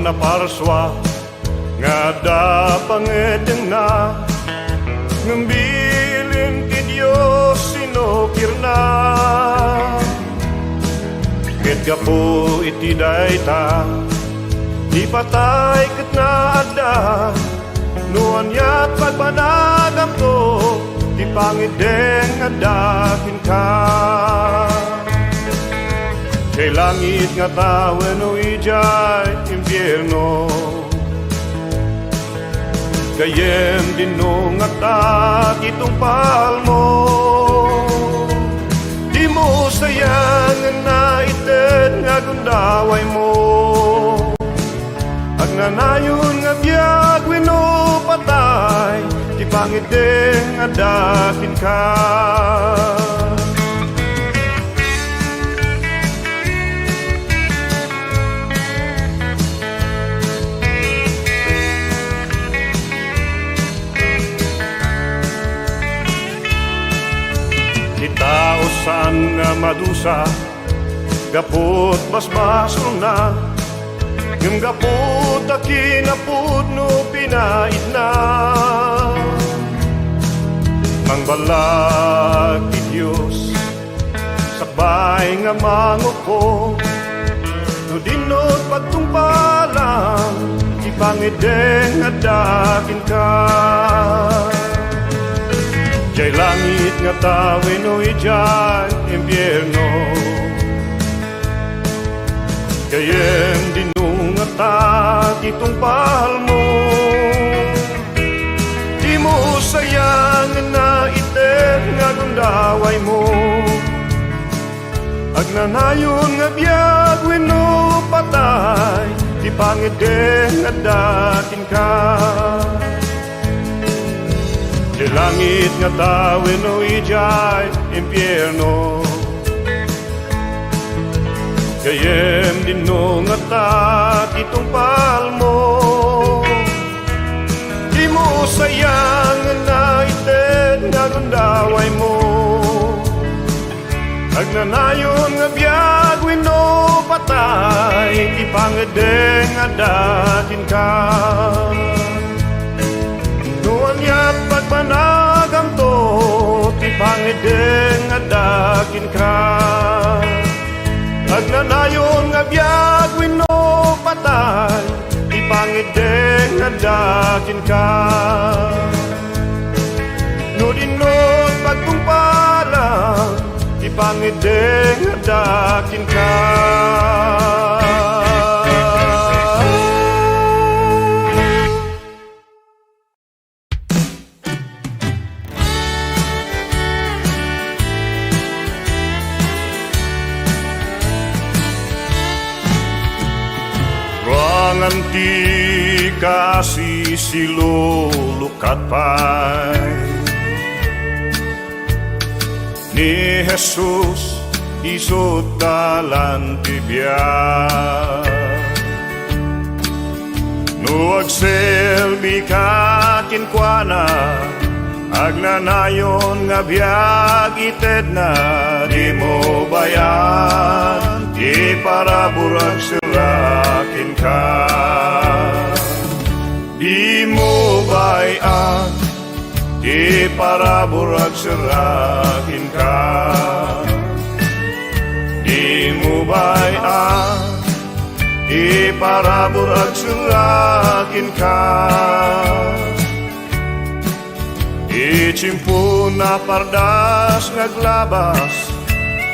na parswa nga dapangedeng na ngambilin ti Diyos sinukir na ket gapo iti dayta di patay ket nga adda nuan yat pagbanagam to di pangideng nga dakin ka kay langit nga tawen o ijay impyerno kayem dinungatak itong palmo di mo sayang na ited nga gundaway mo ag nanayon nga biyag wino patay di pangideng nga dakin ka tao saan nga madusa gapot basbaso na yung gapot akinapod no pinait na mangbalag ti Diyos sakbay nga manguko no dinot pagtungpalang ipangideng nga dakin ka jay langit nga tawen o ijay impyerno kayem dinungatak itong palmo di mo sayang na ited nga gundaway mo ag nanayon nga biyag wino patay di pangideng nga dakin ka di langit nga tawen o ijay impyerno kayem dinungatak itong palmo di mo sayang na ited nga gundaway mo ag nanayon nga biyag wino patay di pangedeng nga dakin ka nuan yat pagbanagam to ti pangedeng nga dakin ka ag nanayon nga biyag wino patay ti pangedeng nga dakin ka no dinot pagtungpalang ti pangedeng nga dakin ka Anti kasih silulukat pay ni Jesus isut dalan tibiyag nuag selbi kakin kuana agnanayon nga biyag ited na di mo bayan di para burag sirakin ka di mo bayan di para burag sirakin ka di mo bayan di para burag sirakin ka Ichimpo na pardas naglabas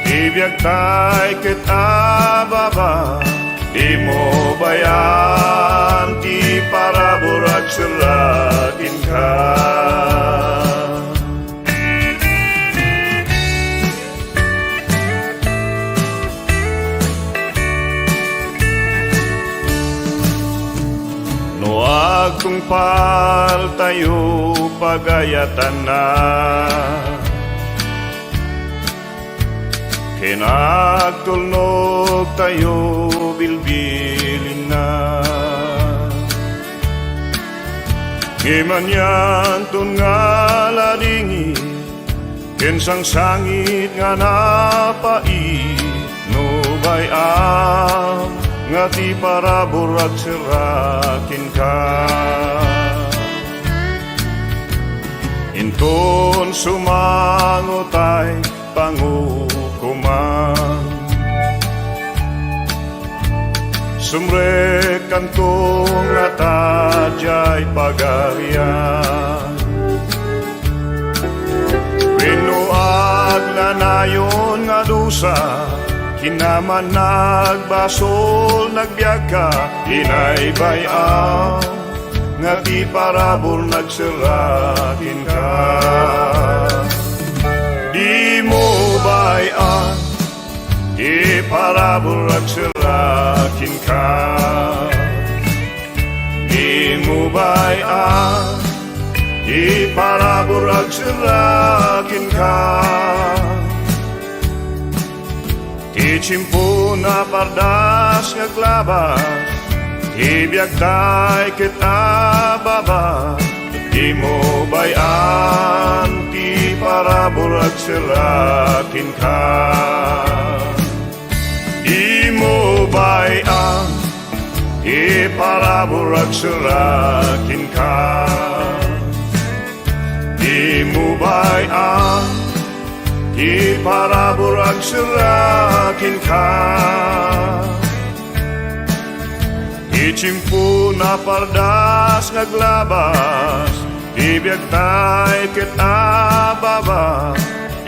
ibiyag tay kitababa di mo bayan ti para burag sirakin ka no agtungpal tayo pagayatan na kinagtulnog tayo bilbilin na Gimanyan tun nga ladingi Kinsang sangit nga napai No bayam nga ti para burag sirakin ka. Inton sumangutay pangukuman, sumrek kantong nga tadyay pagarian. Pinuag na nayon nga dusa, hinaman nagbasol nagbiag ka, inaybayaw nga ti parabor nagsirakin ka. Di mo bayan, di parabor nagsirakin ka. Di mo bayan, di parabor nagsirakin ka. Ti chimpo na pardas nga klabas, ibiyag tay kita baba. Di mo bayan, ti parabor nagsirakin ka. Di mo bayan, ti parabor nagsirakin ka. Di mo bayan, ti parabor nagsirakin ka. Ichimpu na pardas naglabas, ibiyag tay kita baba.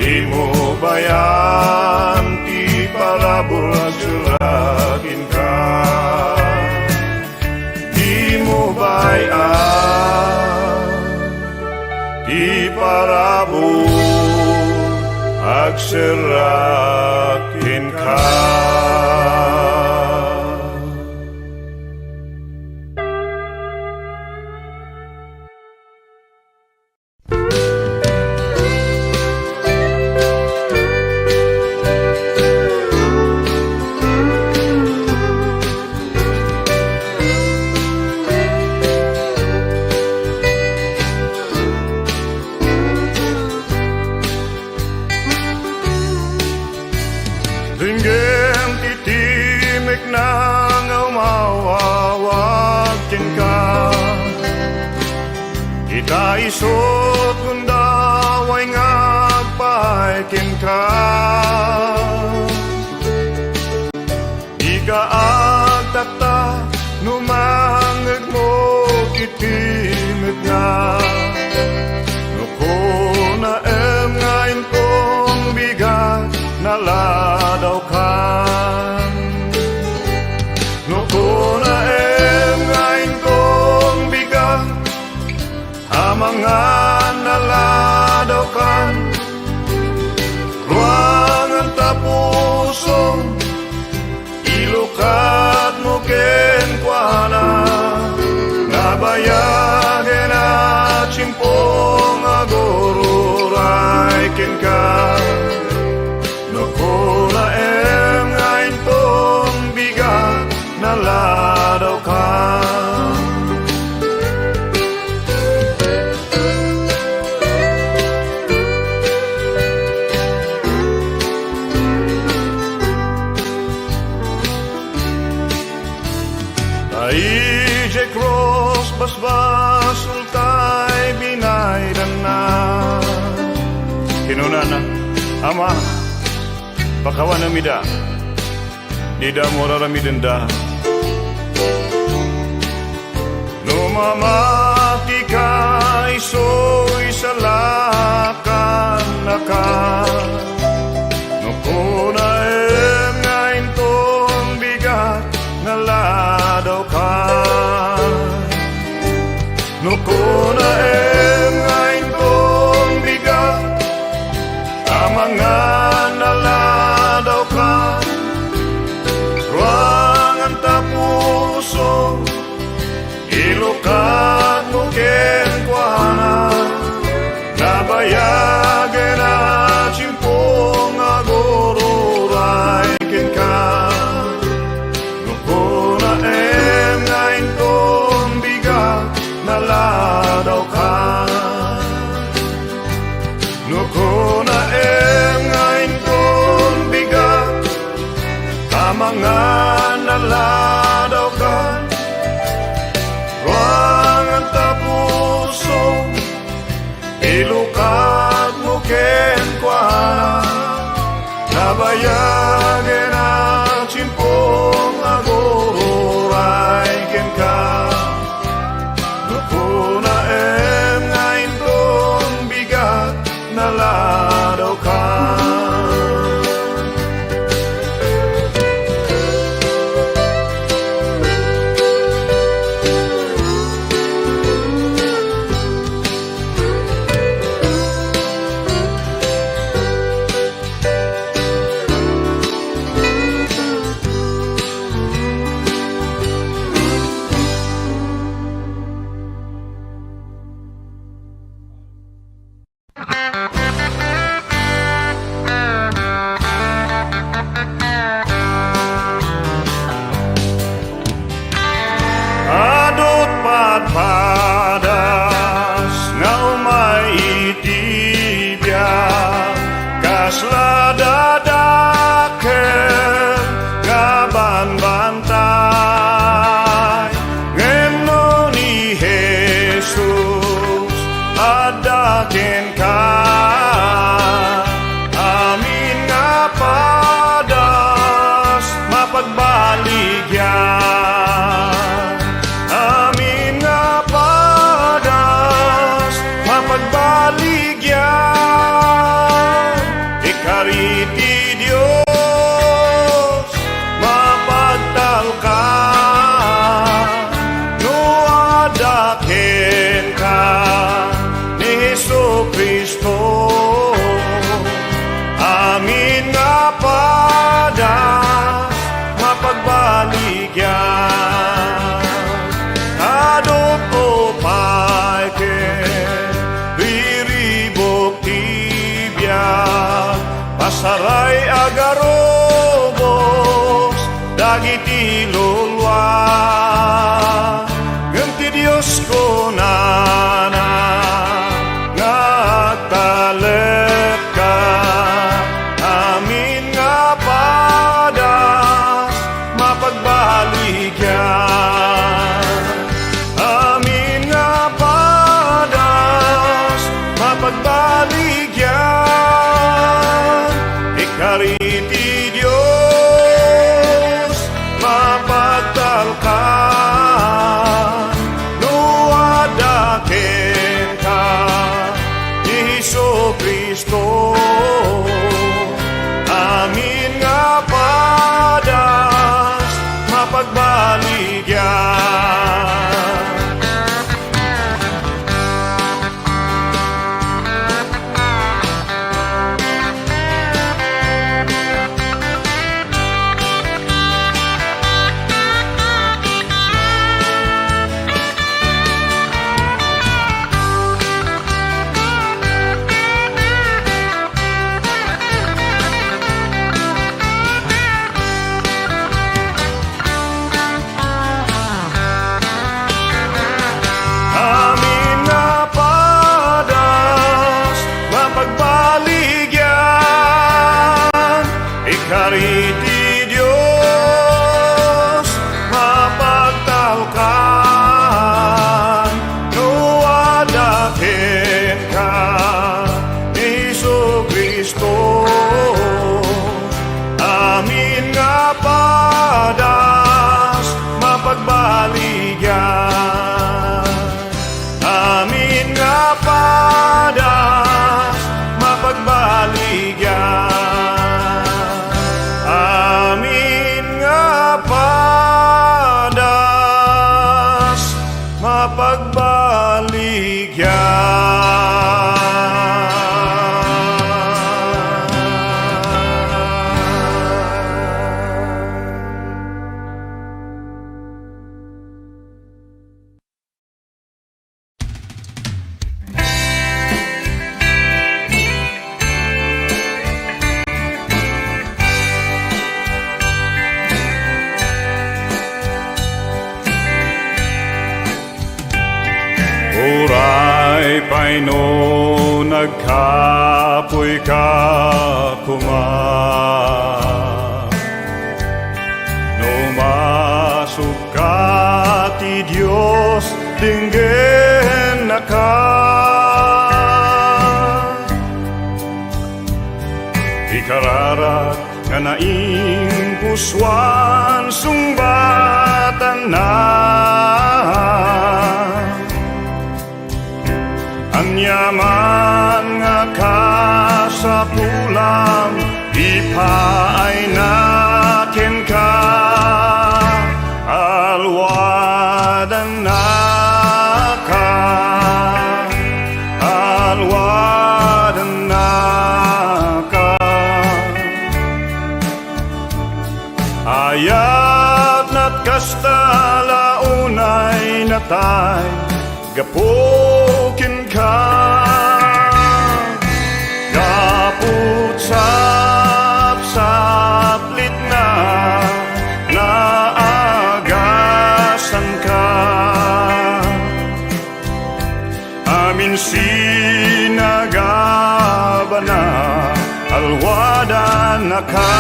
Di mo bayan, ti parabor nagsirakin ka. Di mo bayan, ti parabor nagsirakin ka. Ringgem titimek na nga umawawagin ka. Kita isot kung daway ngagpaikin ka. Di ka agtata numangag mo titimek na. Nuko na ngayon kong bigat naladaw kan. Nuko na ngayon kong bigat amangan naladaw kan. Ruangan tapusong ilukat mo kenkwana. Nabayagin at simpong agururay kenka. Nuko na ngayon kong bigat naladaw ka. Taije cross basbas ultay binayran na. Kinunana, ama, pakawan na mida, di da moraramiden da. Numamati ka, iso'y salakan na ka. Nuko na ngayon tong bigat naladaw ka. Nuko na ngayon tong bigat amangan naladaw ka. Ruangan tapuso ilukan padas nga umay itibya kasla dadakel nga banbantay ngeno ni Jesus adaken ka amin nga padas mapagbaligyan amin nga padas mapagbaligyan ikariti Dios mapagtal ka no adaken ka ni Jesucristo amin nga padas mapagbaligyan adop o paiken riribok tibya pasaray agarobos dagiti lulwa ngem Dios ko nana nga agtalek ka amin nga padas mapagbaligyan amin nga padas mapagbaligyan ikariti Dios mapagtalkan no adaken ka ni Jesucristo amin nga padas mapagbaligyan amin nga padas mapagbaligyan ikariti Dios mapagtalkan no adaken ka ni Jesucristo amin nga padas mapagbaligyan amin nga padas mapagbaligyan amin nga padas Uray pa'y no nagkapoy ka kuma no masuk ka ti Dios dinggen na ka ikararat nga naing puswan sungbatan na anyaman nga kasapulam ipaay natin ka alwadan na ka alwadan na ka ayat nat kasta launay natay gapukin ka gaput saplit na naagasan ka amin sinagabana alwada na ka.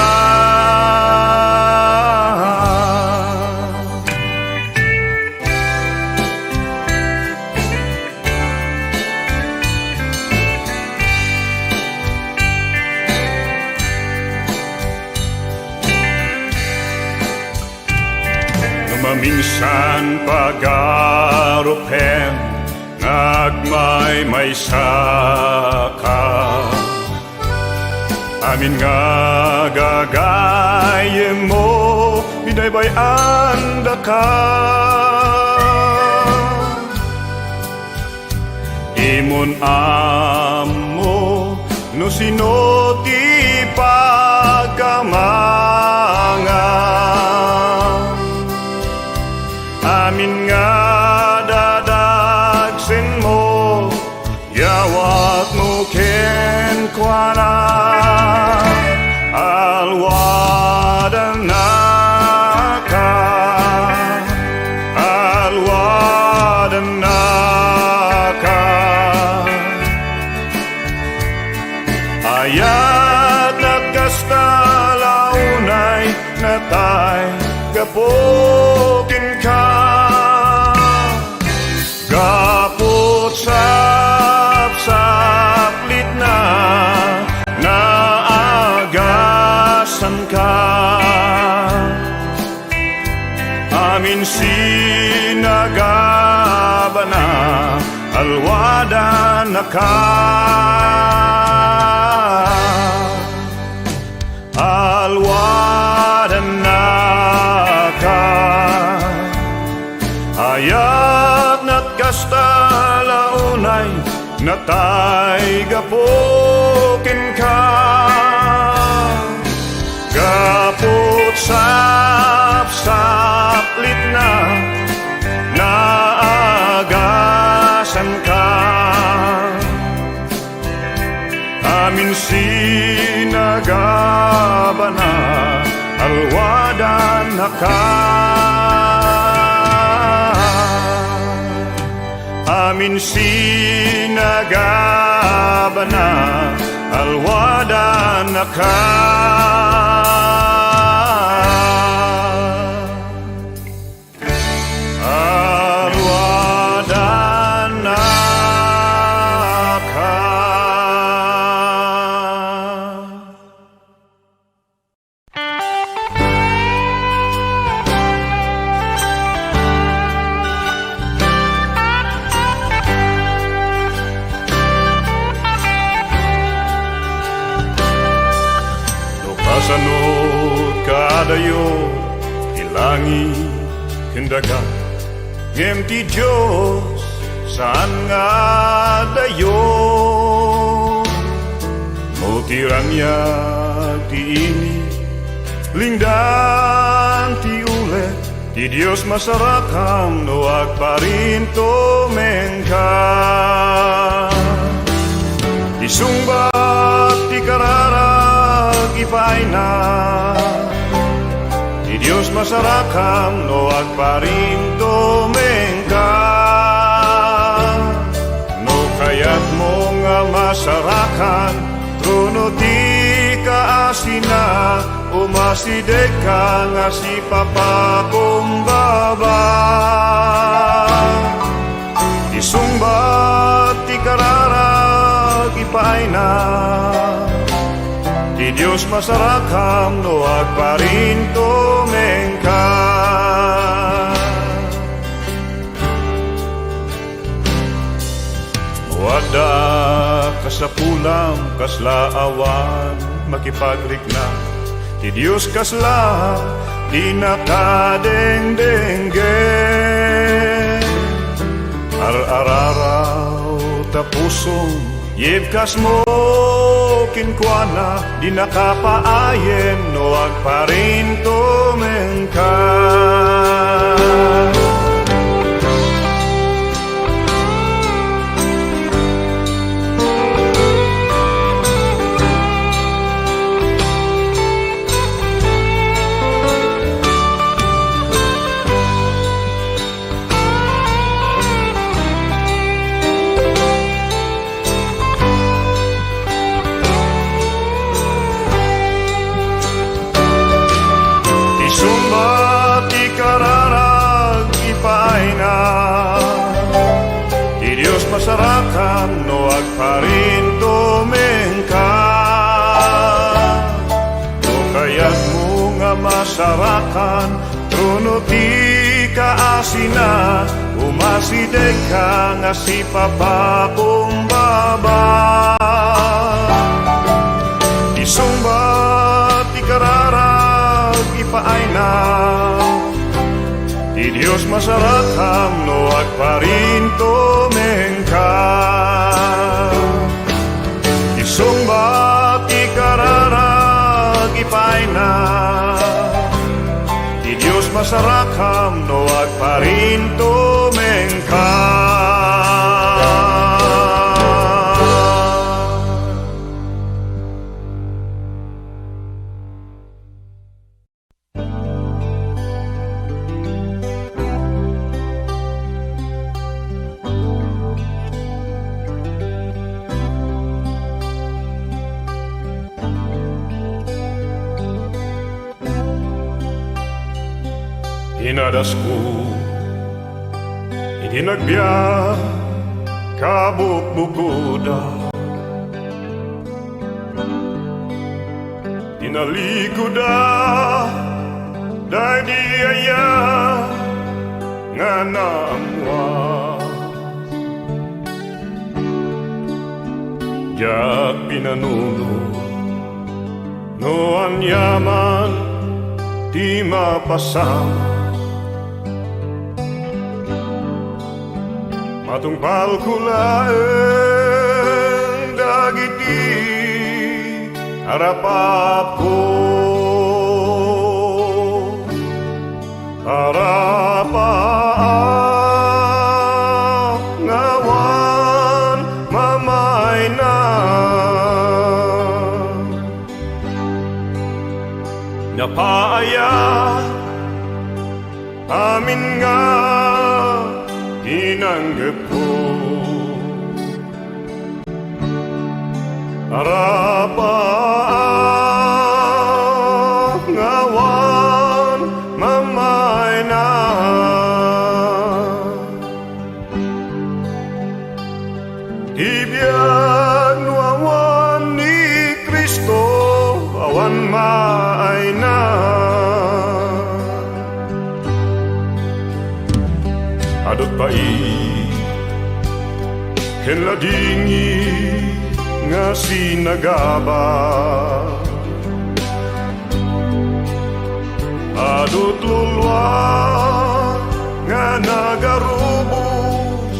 Maminsan pagarupen nagmay saka amin nga gagayem mo binaybayan da ka. Imon amo no sino ti pagkamanga amin nga dadagsin mo yawat mo ken kuana alwada na ka alwada na ka ayat at kastalaunay natay gapokin ka gapot saplit na naagasan ka amin sinagabana alwada na ka alwada na ka ayat nat kastalaunay natay gapokin ka gapot saplit na naagasan ka amin sinagabana alwada na ka amin sinagabana alwada na ka alwada na ka. Sanod kadayo ilangi kendaga ngem ti Diyos saan nga dayo mutirangya ti ini lingdan ti ulet ti Diyos masarakam no agparinto mengka isungbat ti karara ipaina di Diyos masarakam no agparinto mengka no kayat mo nga masarakan trono ti kaasina umasidek ka nga si papakumbaba isungbat ti kararag ipaina di Diyos masarakam no agparinto mengka wada kasapulam kaslaawan makipagrikna di Diyos kasla di nakadengdengge ar-araraw tapusong yebkas mo kinkwana di nakapaayen no agparinto mengka na. Ti Diyos masarakan no agparinto mengka. No kaya't mo nga masarakan truno ti kaasina. Umasideg ka nga si papakumbaba. Isumbat ikararag ipaay na. Ti Diyos masarakan no agparinto mengka. Isumbat ikararag ipaay na. Ti Diyos masarakan no agparinto mengka. Inadas ko, itinagbiya, kabuk-bukuda. Tinalikuda, dahil di aya, nga naamwa. Diyak pinanuno, no anyaman, di mapasama. Matungpal ko laeng dagiti harapap ko. Harapap ngawan mamay na. Napaaya amin nga tinanggap ko. Harapang ngawan mamay na. Ibiyag nuawan ni Kristo awan maay na. Adot pai ken ladingi nga sinagaba. Adot lulwa nga nagarubos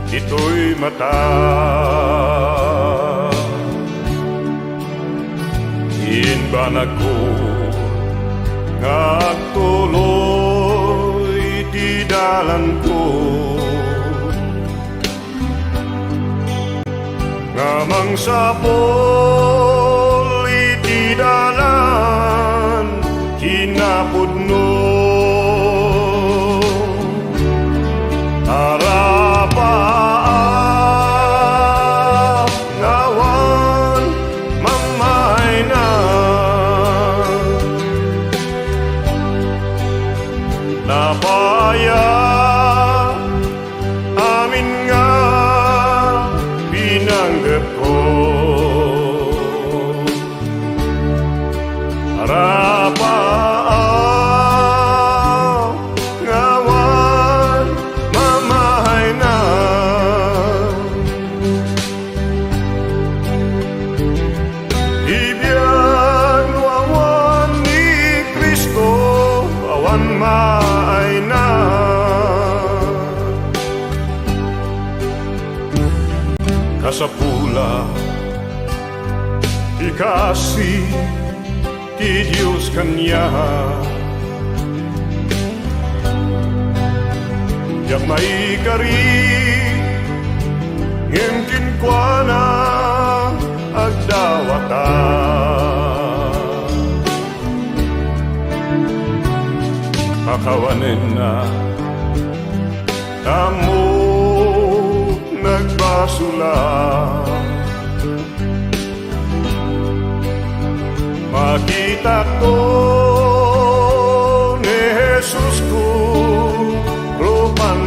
ito'y mata. Inbanag ko nga agtuloy di dalan ko. Ngamang sapol iti dalan kinapudno. Harapang ngawan mamay na. Napaya amin nga pinanggap ko. Harapang ngawan mamay na. Ibiyag nuawan ni Kristo awan maay na. Kasapula ikasi ti Diyos kanya. Yak maikari ngem kinkwana agdawata. Akawanin na tamo nagbasula. Makita ko ni Jesus ko rupan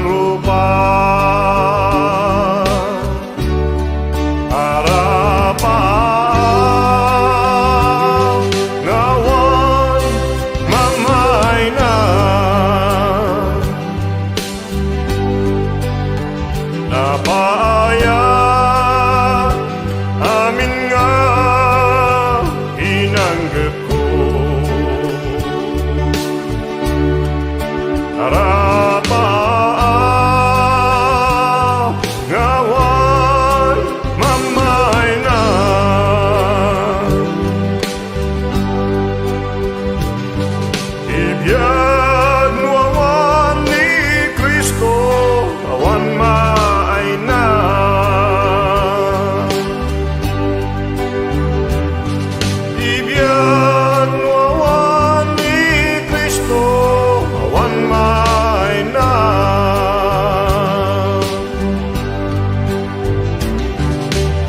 Kristo awan maay na. Ibiyag no awan ni Kristo awan maay na.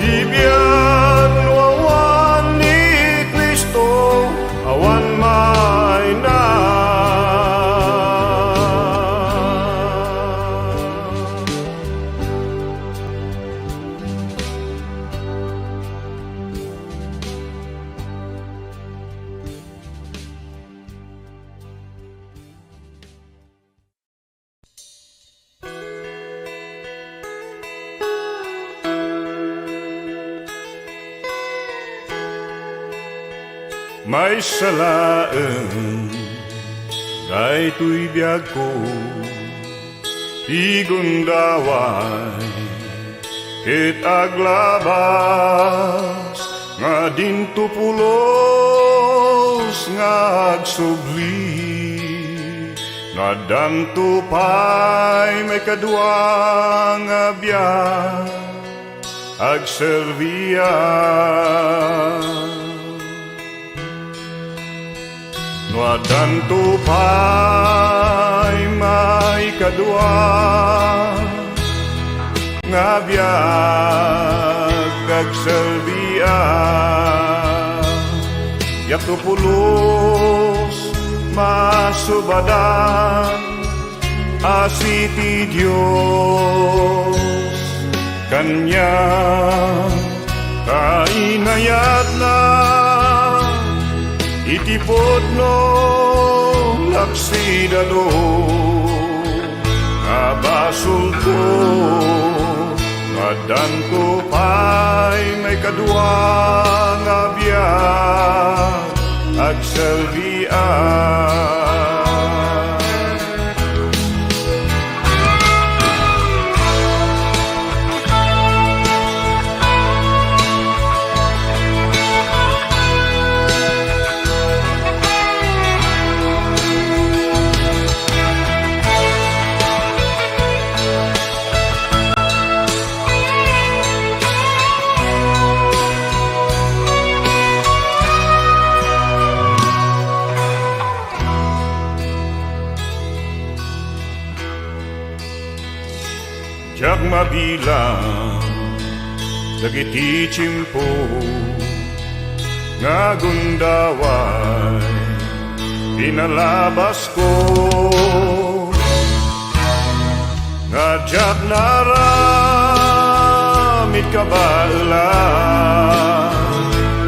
Ibiyag no awan ni Kristo awan maay na. May salaan, daytoy biyag ko, igundaway, ket aglabas, nga dinto pulos, nga agsubli, nga danto pay may kadwa nga biyag, agserbiya. Wadanto pa'y may kadwa nga biyag agserbiya. Yato pulos masubadan asiti Diyos kanya kainayat na itipod no laksidalo nga basol ko nga danto pa'y may kadwa nga biyag agserbiya. Diyak mabilang dagiti tiyempo nga gundaway pinalabas ko nga diyak naramit kabailan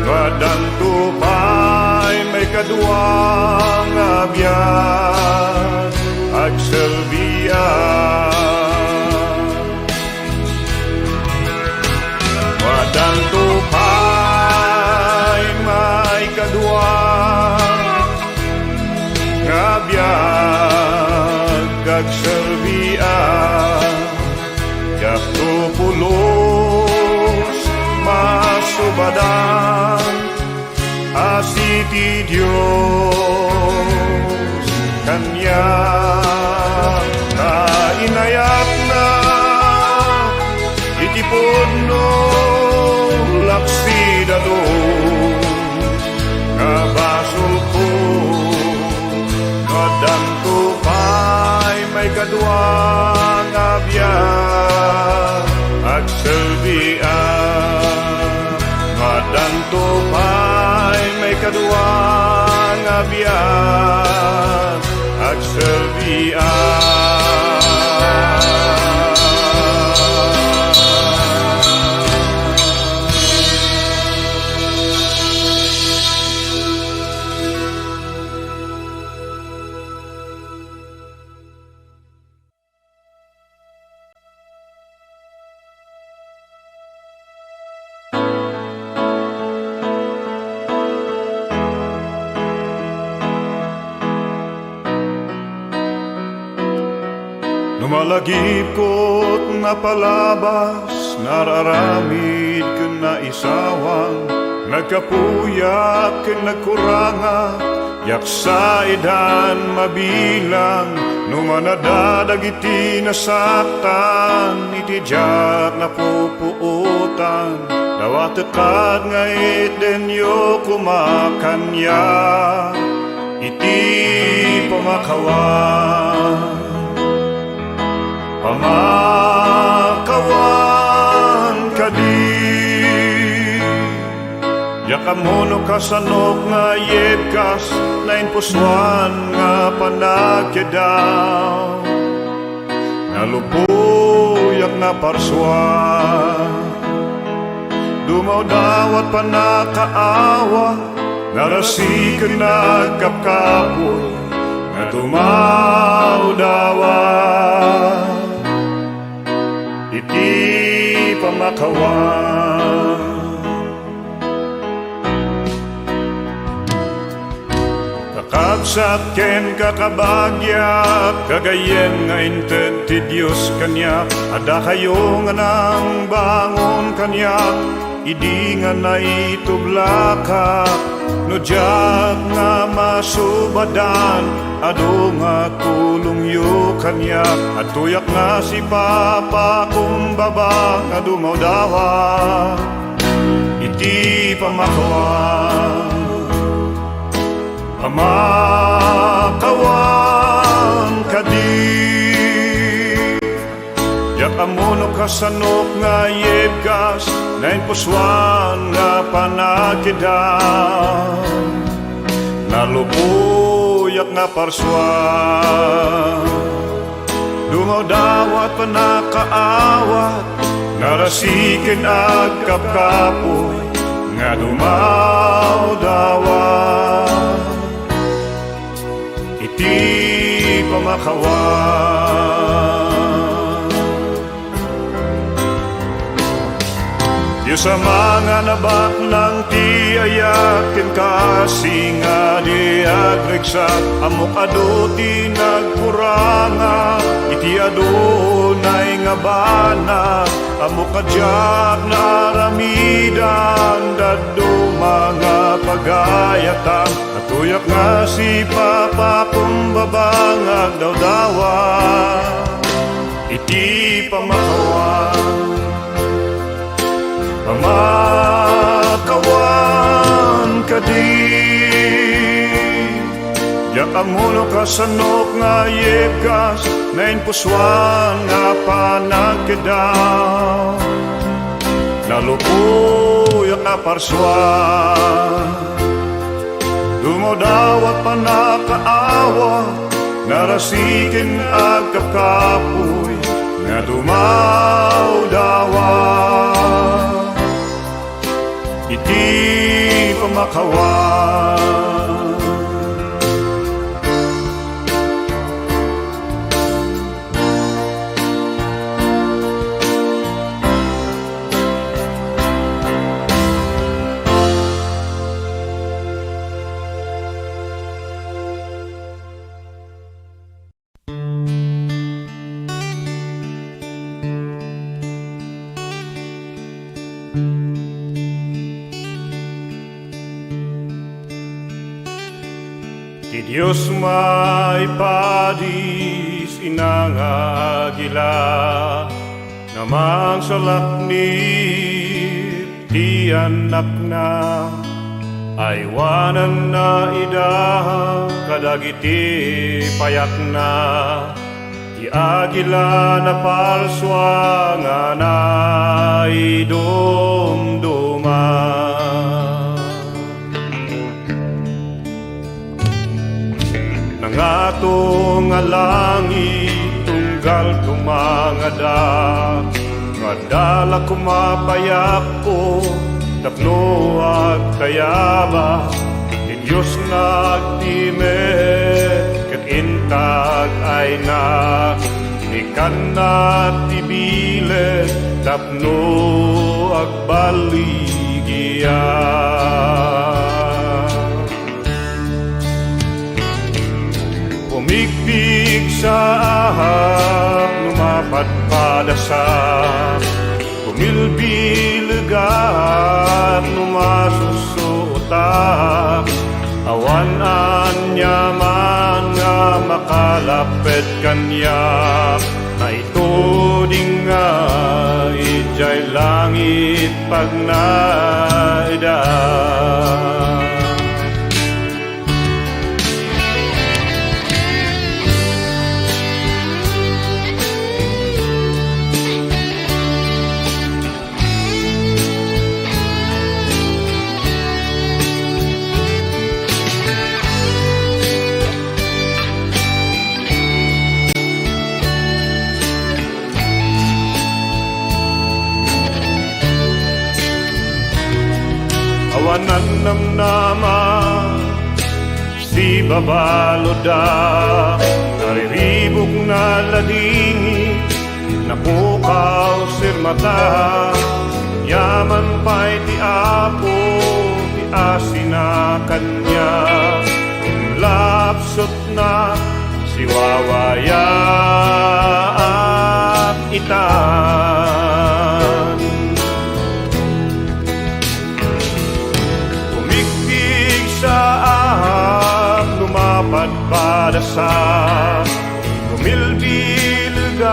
wadanto pa'y may kadwa nga biyag agserbiya. Wadanto pa'y may kadwa nga biyag agserbiya. Yato pulos masubadan asiti Diyos kanya kainayat na itipod no laksidalo nga basol ko nga danto pa'y may kadwa nga biyag agserbiya. Nga danto pa'y may kadwa nga biyag agserbiya. Numalagip ko't napalabas, nararamid kung naisawang, nagkapuyak kung nagkuranga, yak sa edan mabilang, Numanadag iti nasaktan, iti diyak na pupuutan, dawatekad nga idenyo kumakanya, iti pamakawan. Pamakawan kadi, yakamono kasanok nga yebkas, lain puswan nga panagkedaw, nalupuyak na parswan, dumaw dawat panakaawa, narasiken nagkapkapoy, nga dumaw dawat, iti pamakawan. Kakabsat ken kakabagyak, kagayem nga inted ti Diyos kanyak, ada kayo nga nang bangon kanyak, idi nga naitublakak, no diyak nga masubadan, ado nga tulong yu kanyak, at tuyak nga si Papa kumbaba, nga dumaw dawa, iti pamakawan. Pamakawan kadi, yakamono kasanok nga yebkas, nain puswan nga panagkedaw, nalupuyak nga parswan, dumaw dawat panakaawat, narasiken agkapkapoy, nga dumaw dawat, iti pamakawan. Diyos sa mga nabaklang ti ayakin kasi nga di agriksak, amok ado ti nagkuranga, iti adunay nga banag, amok adyak na aramidan, daddo mga pagayatan, tuyak nga si Papa kumbabang agdawdawa, iti pamakawan. Pamakawan kadi, yakamono kasanok nga yebkas, nain puswan nga panagkedaw, nalupuyak na parswan, dumaw dawat panakaawa, narasiken agkapkapoy, nga dumaw dawat, iti pamakawan. Ti Diyos may padis inangagila, namang salaknip ti anak na, aywanan na idaha kadagiti payak na, ti agila na palswa nga naidumduma. Ngato nga langit tunggal tumangadak, ngadala kumapayak ko, tapno at kayaba, ni Diyos nagtime, kat intag ay na, inikan na tibile, tapno agbaligya. Pumigpig sa ahap, lumapat padasap, pumilbilagat, lumasusutak, awan anyaman nga maka makalapit kanya, na ito ding nga ijay langit pag naida. Awanan ng nama si babaloda, nariribog na lading, napukaw sirmata, yaman pa'y ti apo, ti asina kanya, lapsot na si wawaya at itan. Lumapad padasa, lumilbilgak,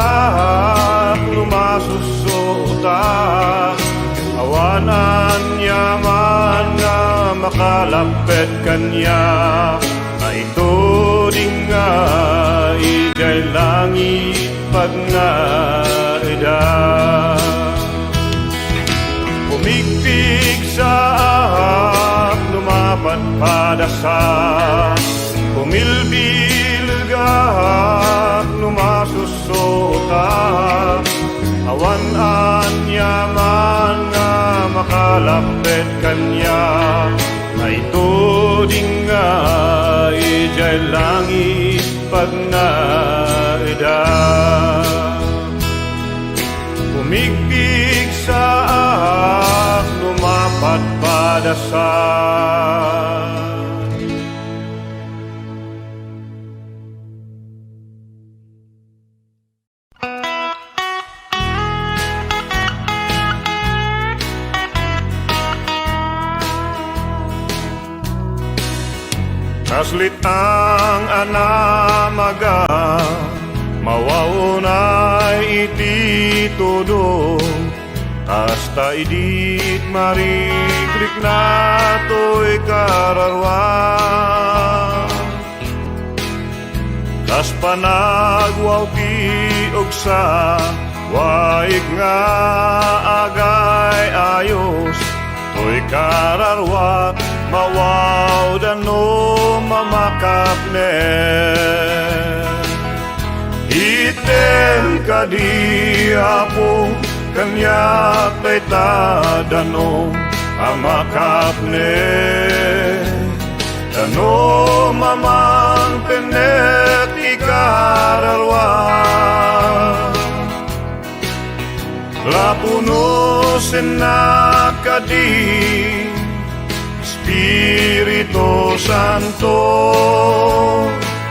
lumasusuta, awanan yaman nga makalapit kanya, na ito ding nga igay langit pag naida. Umigpig sa ahak, lumapad padasa, umilbilgak, lumasusuka, awanan yaman nga makalapit kanya, na ito ding nga ijay langit pag naida. Umigpig sa ahak, lumapad padasa. Kaslit ang anamaga, mawaunay iti todo, hasta idit marikrik na to'y kararwa. Kas panagwaw ti ogsa, waig nga agay ayos, to'y kararwa, mawaw dano mamakapne. Item kadi apo kanyak tay tadano amakapne. Dano mamang penet ikararwa, lapuno senakadi Espiritu Santo,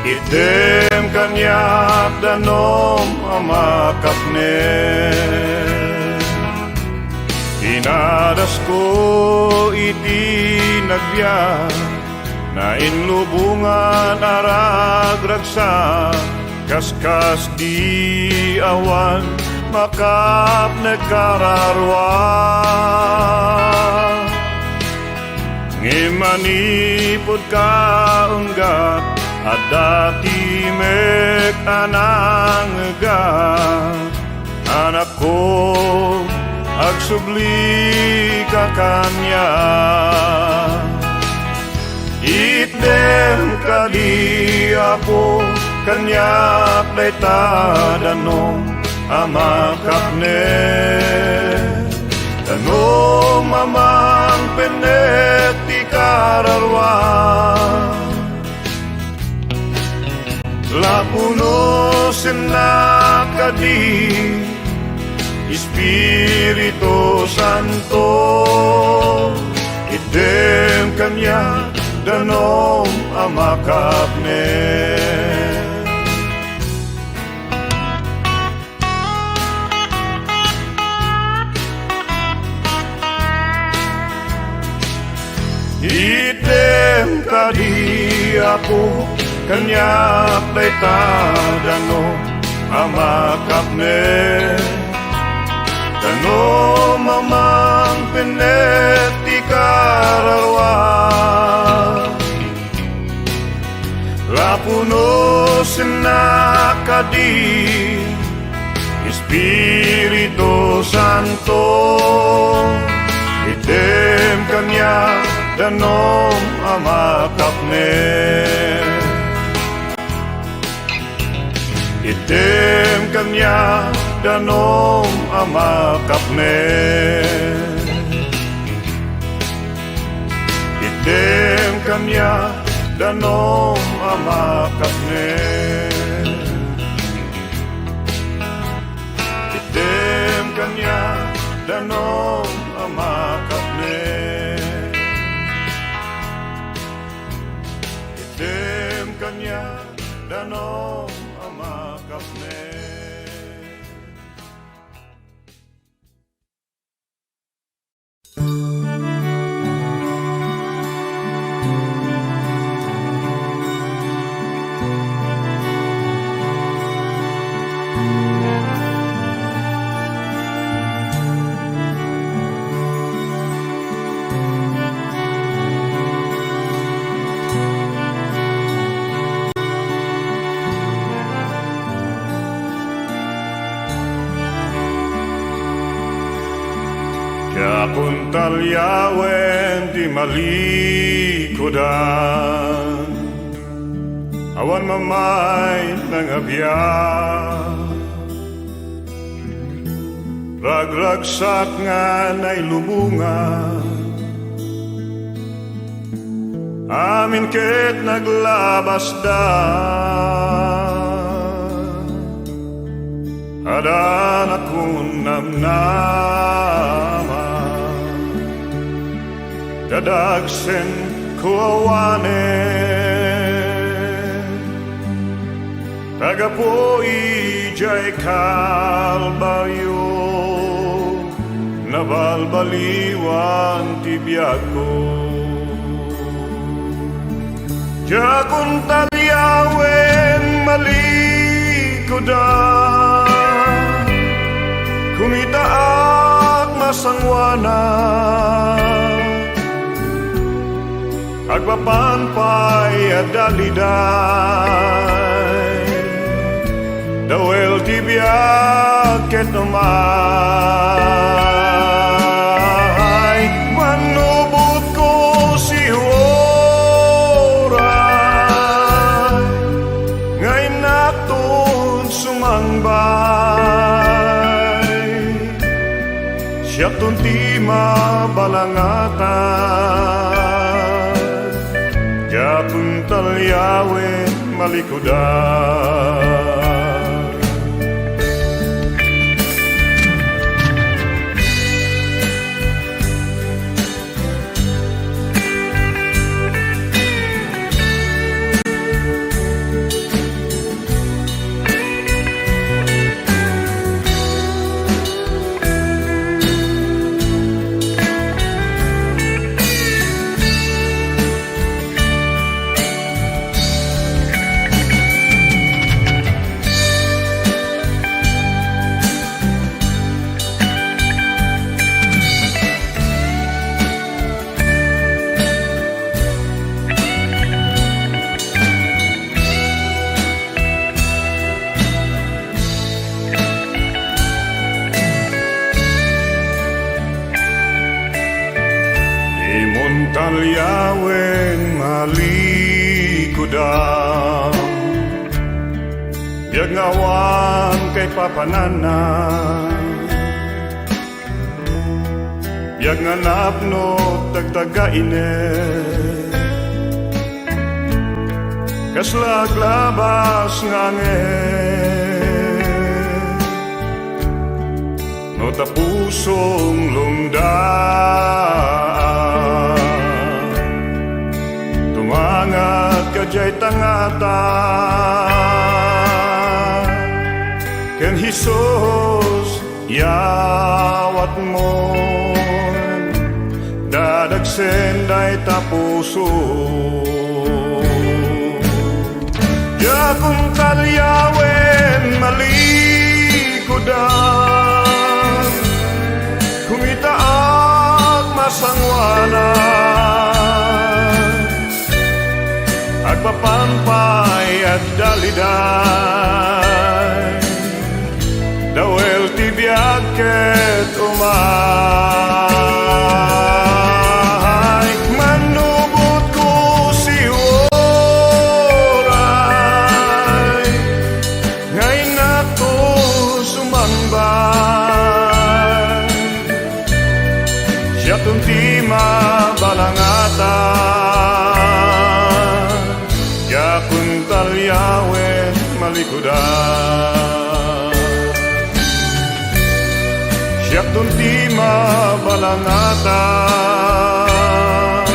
item kanyak danom amakapne. Inadas ko iti nagbiya, na inlubungan aragragsa, kaskas di awan makapne kararwa. Ngimanipod ka unggat, at dati mek anang gat, anak ko agsubli ka kanya. Item kadi apo kanyak day tadanong amakapne. Tanong mamang penet ikararwa, lapuno senakadi Espiritu Santo, item kanya danom amakapne. Item kadi apo kanyak day tadano amakapne dano mamang pineti kararwa lapuno sinakadi Espiritu Santo item kanya danom amakapne item kanya danom amakapne item kanya danom amakapne item kanya danom amakapne item kanya danom amakapne. Puntal yawen di malikodan awan mamay ng abya ragragsak nga na'y lubungan amin ket naglabas da adan akong namnama dadagsen kuawanen tagapoy jay kalbaryo nabalbaliwan ti biag ko jakun talyawen malikodan kumitaak masangwanan agpapanpay at daliday dawel ti biag ket umay manubot ko si oray ngay naton sumangbay siya ti mabalangatan puntal yawen malikodan talyawen malikodan biag ngawan kay papananan biag nga napno tagtagainet kaslaglabas nganget no tapusong lumdaan tumangat kajay tangatan ken Hesus yawat mo dadagsen day tapuso Ya kung talyawen malikudan, kumita at masangwanan, agpapampay at daliday, dawel ti biag ket umay, manubot ko si oray, ngay nato sumambay, siya tunti mabalangatan, ya kuntal yawen malikudan. Siya tunti mabalangatan,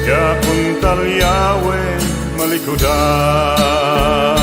ya kuntal yawen malikudan.